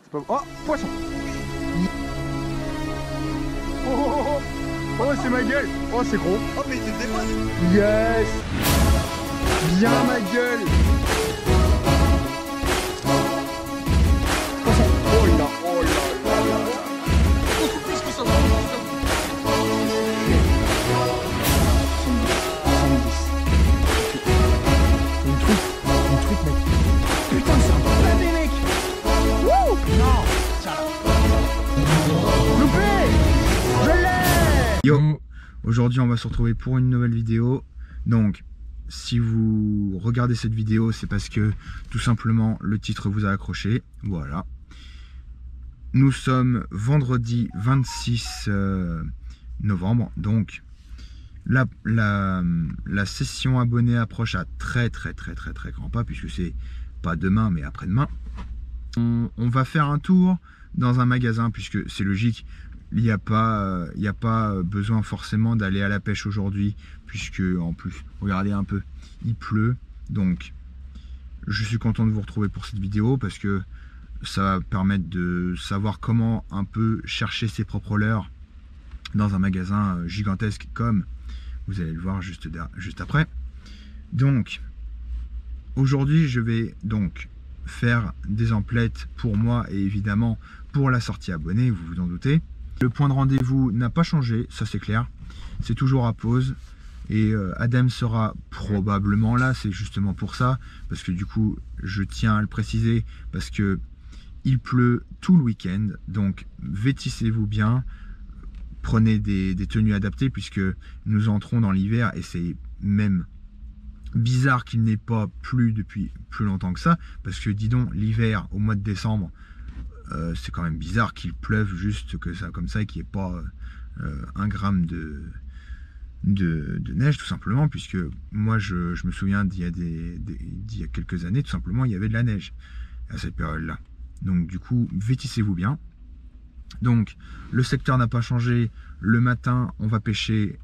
C'est pas... Oh, poisson. Oh, oh, oh, oh. Oh, c'est ma gueule. Oh, c'est gros. Oh, mais c'est des poisson. Yes. Bien ma gueule. Poisson. Oh là, oh là là là. Beaucoup plus que ça. 70. Une truc, mec. Putain, c'est un blindé, mec. Wouh. Non. Loupé. Je l'ai. Yo. Aujourd'hui, on va se retrouver pour une nouvelle vidéo. Donc, si vous regardez cette vidéo, c'est parce que tout simplement le titre vous a accroché. Voilà. Nous sommes vendredi 26 novembre. Donc, la session abonnée approche à très grand pas, puisque c'est pas demain mais après-demain. On va faire un tour dans un magasin, puisque c'est logique. Il n'y a pas besoin forcément d'aller à la pêche aujourd'hui, puisque en plus, regardez un peu, il pleut. Donc, je suis content de vous retrouver pour cette vidéo, parce que ça va permettre de savoir comment un peu chercher ses propres leurres dans un magasin gigantesque, comme vous allez le voir juste après. Donc, aujourd'hui, je vais donc faire des emplettes pour moi et évidemment pour la sortie abonnée, vous vous en doutez. Le point de rendez-vous n'a pas changé, ça c'est clair. C'est toujours à pause. Et Adem sera probablement là, c'est justement pour ça. Parce que du coup, je tiens à le préciser, parce que il pleut tout le week-end. Donc vêtissez-vous bien. Prenez des tenues adaptées, puisque nous entrons dans l'hiver. Et c'est même bizarre qu'il n'ait pas plu depuis plus longtemps que ça. Parce que dis donc, l'hiver au mois de décembre, c'est quand même bizarre qu'il pleuve juste que ça, comme ça, et qu'il n'y ait pas un gramme de neige, tout simplement, puisque moi je me souviens d'il y a quelques années, tout simplement, il y avait de la neige à cette période-là. Donc du coup, vêtissez-vous bien. Donc le secteur n'a pas changé. Le matin, on va pêcher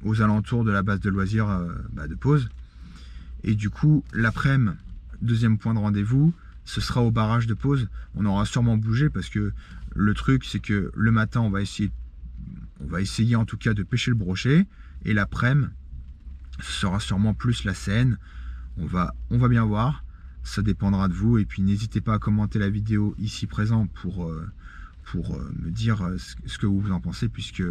aux alentours de la base de loisirs de Pose. Et du coup, l'après-midi, deuxième point de rendez-vous, ce sera au barrage de Pose. On aura sûrement bougé, parce que le truc, c'est que le matin, on va essayer en tout cas de pêcher le brochet. Et l'après-midi, ce sera sûrement plus la Seine. On va bien voir. Ça dépendra de vous. Et puis, n'hésitez pas à commenter la vidéo ici présent pour me dire ce que vous en pensez, puisque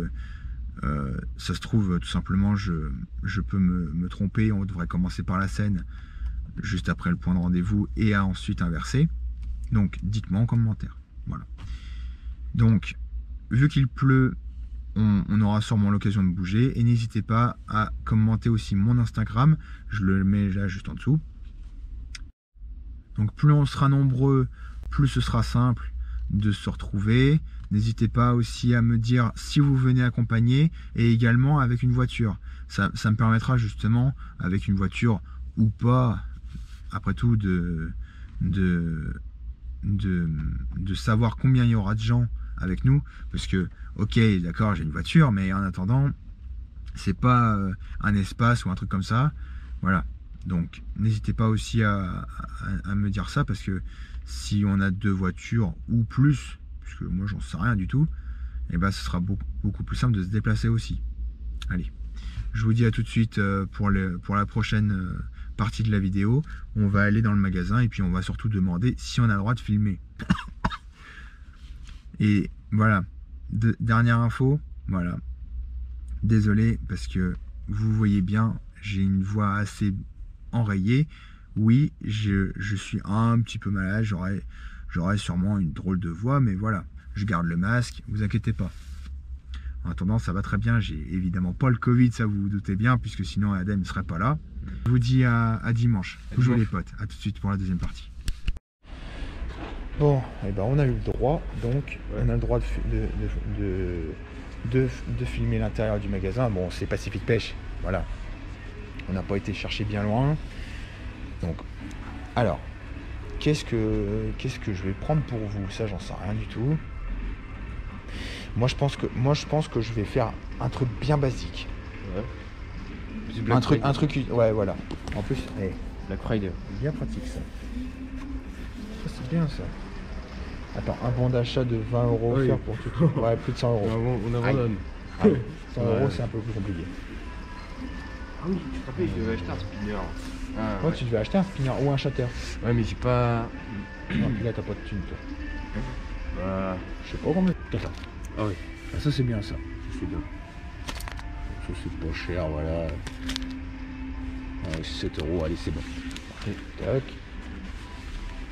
ça se trouve, tout simplement, je peux me tromper. On devrait commencer par la Seine juste après le point de rendez-vous et ensuite inverser. Donc dites-moi en commentaire. Voilà. Donc vu qu'il pleut, on aura sûrement l'occasion de bouger, et n'hésitez pas à commenter aussi mon Instagram, je le mets là juste en dessous. Donc plus on sera nombreux, plus ce sera simple de se retrouver. N'hésitez pas aussi à me dire si vous venez accompagner, et également avec une voiture. Ça me permettra justement, avec une voiture ou pas, après tout, de savoir combien il y aura de gens avec nous. Parce que, ok, d'accord, j'ai une voiture, mais en attendant, c'est pas un espace ou un truc comme ça. Voilà. Donc, n'hésitez pas aussi à me dire ça, parce que si on a 2 voitures ou plus, puisque moi j'en sais rien du tout, et ben ce sera beaucoup plus simple de se déplacer aussi. Allez, je vous dis à tout de suite pour la prochaine partie de la vidéo. On va aller dans le magasin, et puis on va surtout demander si on a le droit de filmer. Et voilà, dernière info, voilà, désolé, parce que vous voyez bien, j'ai une voix assez enrayée. Oui, je suis un petit peu malade, j'aurai sûrement une drôle de voix, mais voilà, je garde le masque, vous inquiétez pas. En attendant, ça va très bien. J'ai évidemment pas le Covid, ça vous vous doutez bien, puisque sinon Adem ne serait pas là. Je vous dis à dimanche. Toujours les potes. À tout de suite pour la deuxième partie. Bon, et ben on a eu le droit, donc on a le droit de filmer l'intérieur du magasin. Bon, c'est Pacific Pêche, voilà. On n'a pas été chercher bien loin. Donc, alors, qu'est-ce que je vais prendre pour vous? Ça, j'en sais rien du tout. Moi je pense que je vais faire un truc bien basique. Ouais. Un truc, ouais, voilà. En plus, Black Friday. Bien pratique ça. Ça c'est bien ça. Attends. Attends, un bon d'achat de 20 € Oui. offert pour tout. Ouais, plus de 100 €. On abandonne. Ah oui, 100 Ouais. € c'est un peu plus compliqué. Ah oui, tu te rappelles, je devais acheter un spinner. Ah, Ouais, tu devais acheter un spinner ou un shatter. Ouais, mais j'ai pas. Non, puis là t'as pas de thune toi. Voilà. Je sais pas combien. Attends. Ah oui, Ah, ça c'est bien ça. c'est bien. Ça c'est pas cher, voilà. Ouais, 7 €, allez c'est bon. Tac.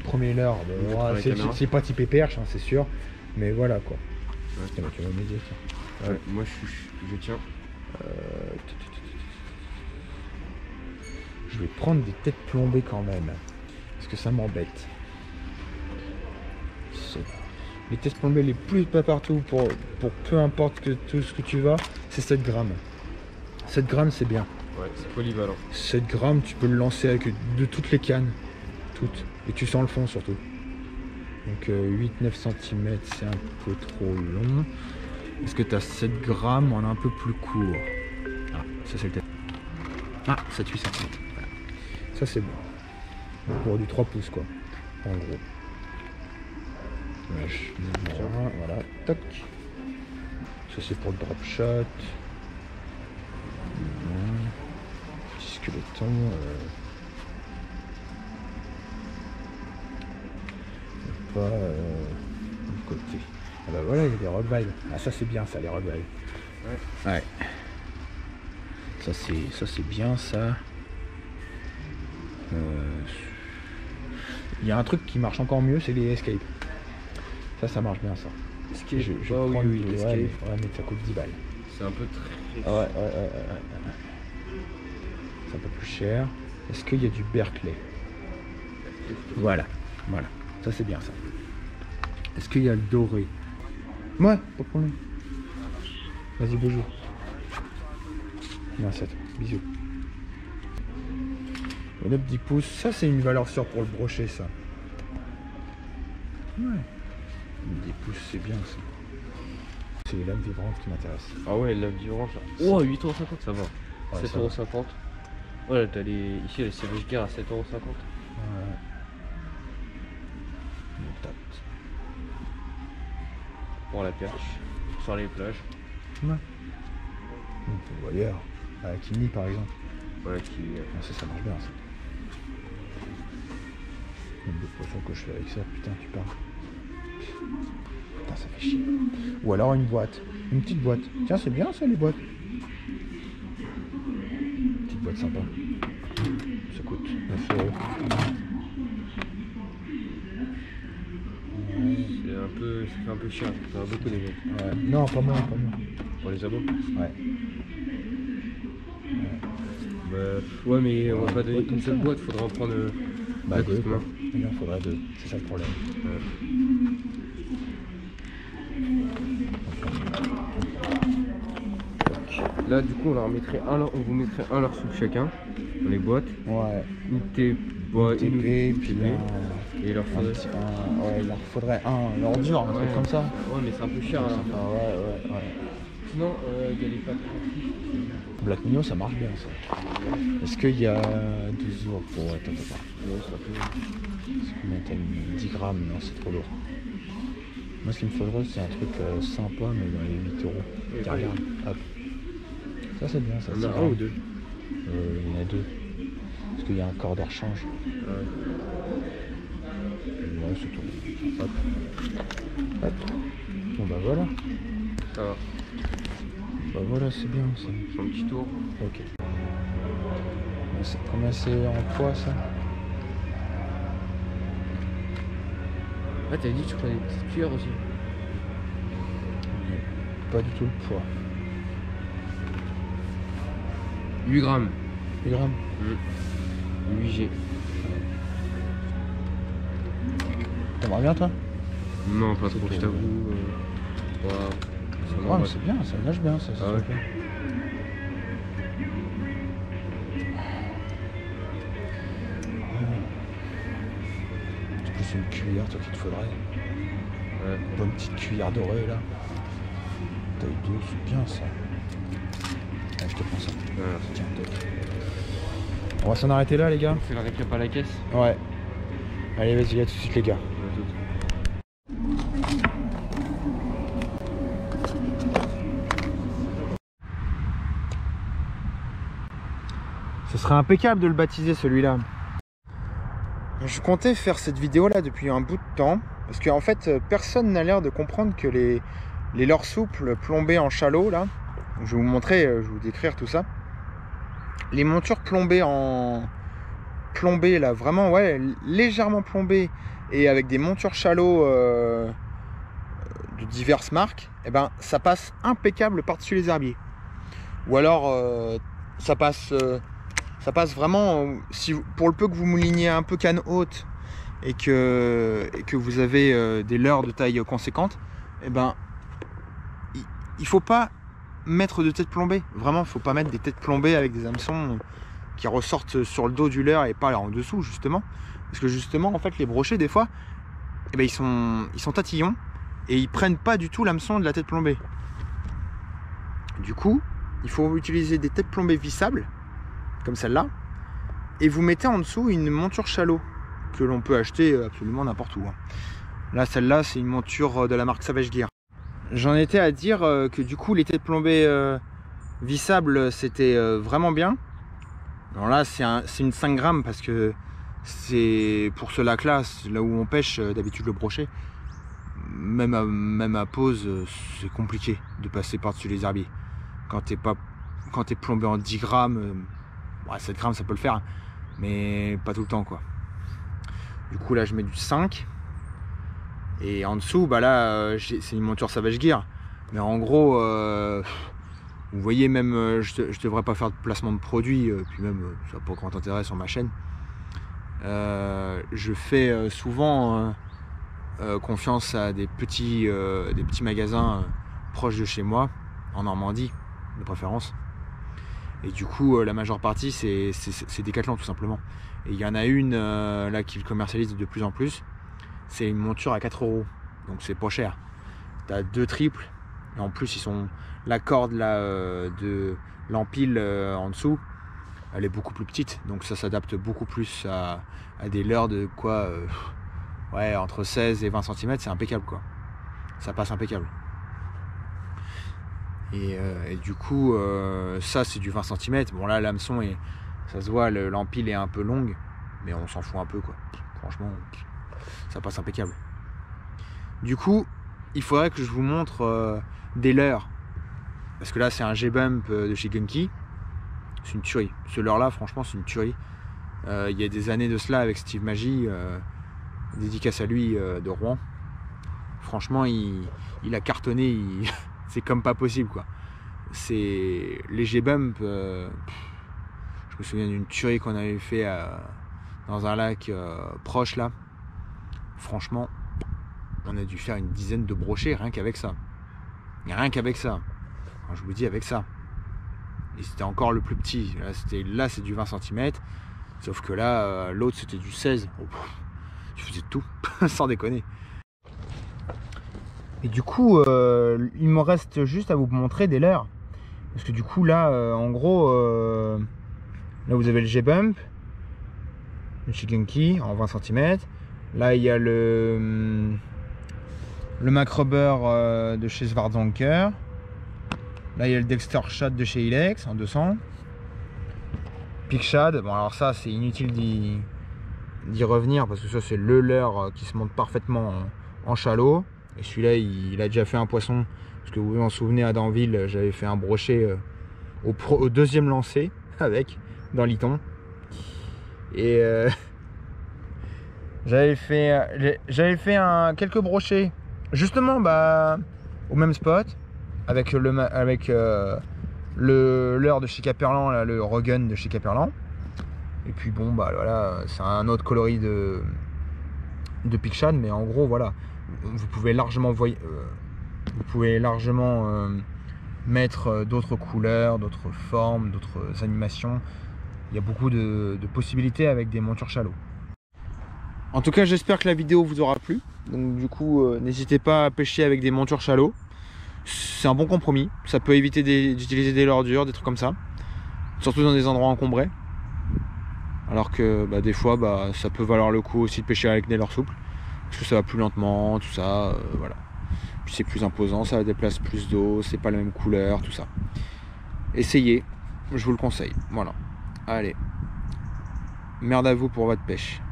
Premier leurre, Je bon, prends la c'est caméra. c'est pas typé perche, hein, c'est sûr. Mais voilà quoi. Ouais. Tiens, bah, tu vas m'aider ça. Ouais, moi je tiens. Je vais prendre des têtes plombées quand même. Parce que ça m'embête. Les têtes plombées les plus pas partout pour peu importe que tout ce que tu vas, c'est 7 grammes. 7 grammes c'est bien. Ouais, c'est polyvalent. 7 grammes tu peux le lancer avec de toutes les cannes. Toutes. Et tu sens le fond surtout. Donc 8-9 cm c'est un peu trop long. Est-ce que tu as 7 grammes en un peu plus court? Ah, ça c'est le tête. Ah, 7-8 cm. Voilà. Ça c'est bon. Pour du 3 pouces quoi. En gros. Voilà, toc. Ça c'est pour le drop shot. Petit squeletton. Pas du côté. Ah bah voilà, il y a des rock vibes. Ah ça c'est bien ça, les rock vibes. Ouais. Ça c'est bien ça. Il y a un truc qui marche encore mieux, c'est les escape. Ça marche bien ça. Escape. Je Ah prends oui, une- escape. ouais, mais ça coûte 10 balles. C'est un peu très. Ouais. C'est un peu plus cher. Est-ce qu'il y a du Berkeley? Voilà. Ça c'est bien ça. Est-ce qu'il y a le doré? Ouais, pas de problème. Vas-y, bonjour. Merci à toi. Bisous. Et le 10 pouces, ça c'est une valeur sûre pour le brochet ça. Ouais. 10 pouces c'est bien ça. C'est les lames vibrantes qui m'intéressent. Ah ouais, la vibrante là. Oh, 8,50 €, ça va. Ouais, 7,50 €. Ouais, t'as les. Ici, les Savage Gear à 7,50 €. Ouais. Une tarte. Pour la perche. Sur les plages. Ouais. Ou ailleurs. À Kimi par exemple. Voilà, qui. Ah, ça marche bien ça. Même de poissons que je fais avec ça, putain tu parles. Putain ça fait chier. Ou alors une boîte. Une petite boîte. Tiens c'est bien ça les boîtes. Petite boîte sympa. Ça coûte 9 €. C'est un peu. Ça fait un peu cher. Ça va beaucoup les mecs. Ouais. Non pas moi. Pour les abos. Ouais. Bah, ouais, mais on va pas Ouais, donner comme une seule ça. boîte, faudra en prendre. Bah deux, deux quoi. quoi. Il en faudrait deux. C'est ça le problème. Là, du coup, on leur mettrait on vous mettrait un leur sous chacun dans les boîtes. Ouais. Une TP, une TP, puis TP. Et il leur faudrait. ouais, il leur faudrait un l'ordure, un truc Ouais. comme ça. Ouais, mais c'est un peu cher. Hein. Ouais. Sinon, il y a les packs. Black Mino, ça marche bien ça. Est-ce qu'il y a des ours pour... Attends. Non, ça peut. C'est combien t'as mis 10 grammes, non c'est trop lourd. Moi ce qu'il me faudrait c'est un truc sympa mais dans les 8 €. Et Tiens, regarde, hop. Ça c'est bien ça. Il y en a 6 un ou grammes. deux. Il y en a deux. Est-ce qu'il y a un corps de rechange? Ouais. Ouais c'est tout. Hop. Bon bah voilà. Ça va. Bah voilà c'est bien ça. C'est un petit tour. Ok. Combien c'est en poids ça? Ah, t'avais dit que tu prenais une petite cuillère aussi. Pas du tout le poids. 8 grammes. 8 grammes. 8G. T'aimerais bien toi? Non, pas trop, je t'avoue. Ouais, ça Ouais, m'en mais va. c'est bien, ça nage bien ça. Ah ouais. super. C'est plus une cuillère toi qu'il te faudrait. Ouais. Une bonne petite cuillère dorée là. Taille 2, c'est bien ça. Allez, je te prends ça. Ouais. Tiens, toc. On va s'en arrêter là les gars? On fait la récap à la caisse. Ouais. Allez vas-y, à tout de suite les gars. À toutes. serait impeccable de le baptiser celui-là. Je comptais faire cette vidéo là depuis un bout de temps parce qu'en fait personne n'a l'air de comprendre que les leurres souples plombées en chalot là, je vais vous montrer, je vais vous décrire tout ça. Les montures plombées là, vraiment ouais, légèrement plombées et avec des montures chalot de diverses marques, et ben ça passe impeccable par-dessus les herbiers. Ou alors ça passe vraiment, si pour le peu que vous mouliniez un peu canne haute et que vous avez des leurres de taille conséquente, et ben il faut pas mettre de tête plombée. Vraiment, il faut pas mettre des têtes plombées avec des hameçons qui ressortent sur le dos du leurre et pas en dessous justement. Parce que justement, en fait, les brochets des fois, eh ben, ils sont tatillons et ils prennent pas du tout l'hameçon de la tête plombée. Du coup, il faut utiliser des têtes plombées vissables comme celle-là et vous mettez en dessous une monture chalot que l'on peut acheter absolument n'importe où. Là, celle-là, c'est une monture de la marque Savage Gear. J'en étais à dire que du coup, les têtes plombées vissables, c'était vraiment bien. Alors là, c'est une 5 grammes parce que c'est pour ce lac-là, là où on pêche d'habitude le brochet. Même à pause, c'est compliqué de passer par-dessus les herbiers. Quand t'es plombé en 10 grammes, 7 grammes ça peut le faire, mais pas tout le temps quoi. Du coup là je mets du 5 et en dessous bah là c'est une monture Savage Gear, mais en gros vous voyez même je devrais pas faire de placement de produit, puis même ça n'a pas grand intérêt sur ma chaîne. Je fais souvent confiance à des petits magasins proches de chez moi, en Normandie de préférence. Et du coup la majeure partie c'est Decathlon tout simplement. Et il y en a une là qui le commercialise de plus en plus. C'est une monture à 4 €, donc c'est pas cher. Tu as 2 triples et en plus ils sont la corde là de l'empile en dessous, elle est beaucoup plus petite, donc ça s'adapte beaucoup plus à des leurres de quoi ouais, entre 16 et 20 cm, c'est impeccable quoi. Ça passe impeccable. Et du coup ça c'est du 20 cm. Bon là l'hameçon est, ça se voit, l'empile est un peu longue, mais on s'en fout un peu quoi. Franchement ça passe impeccable. Du coup il faudrait que je vous montre des leurres, parce que là c'est un G-Bump de chez Gunky. C'est une tuerie, ce leurre là franchement c'est une tuerie. Il y a des années de cela avec Steve Magie, dédicace à lui de Rouen. Franchement il a cartonné, c'est comme pas possible quoi. C'est les G-Bump, je me souviens d'une tuerie qu'on avait fait dans un lac proche là. Franchement on a dû faire une dizaine de brochets rien qu'avec ça. Rien qu'avec ça. Alors, je vous dis avec ça. Et c'était encore le plus petit. Là c'est du 20 cm. Sauf que là l'autre c'était du 16. Oh, je faisais tout sans déconner. Et du coup il me reste juste à vous montrer des leurres. Parce que du coup là en gros là vous avez le G-Bump le chez Gunky en 20 cm. Là il y a le Macrobber de chez Schwarzanker. Là il y a le Dexter Shad de chez Ilex en 200. Peak Shad, bon alors ça c'est inutile d'y revenir parce que ça c'est le leurre qui se monte parfaitement en chalot. Et celui-là il a déjà fait un poisson, parce que vous vous en souvenez à Danville, j'avais fait un brochet au deuxième lancer avec dans l'Iton. Et j'avais fait quelques brochets justement au même spot avec le leurre de chez Caperlan, là, le Rogun de chez Caperlan. Et puis bon voilà, c'est un autre coloris de Peak Shad, mais en gros voilà, vous pouvez largement mettre d'autres couleurs, d'autres formes, d'autres animations. Il y a beaucoup de possibilités avec des montures chalot. En tout cas j'espère que la vidéo vous aura plu. Donc du coup n'hésitez pas à pêcher avec des montures chalot. C'est un bon compromis, ça peut éviter d'utiliser des leurres dures, des trucs comme ça, surtout dans des endroits encombrés. Alors que des fois ça peut valoir le coup aussi de pêcher avec des leurres souples, parce que ça va plus lentement, tout ça, voilà. Puis c'est plus imposant, ça déplace plus d'eau, c'est pas la même couleur, tout ça. Essayez, je vous le conseille, voilà. Allez, merde à vous pour votre pêche.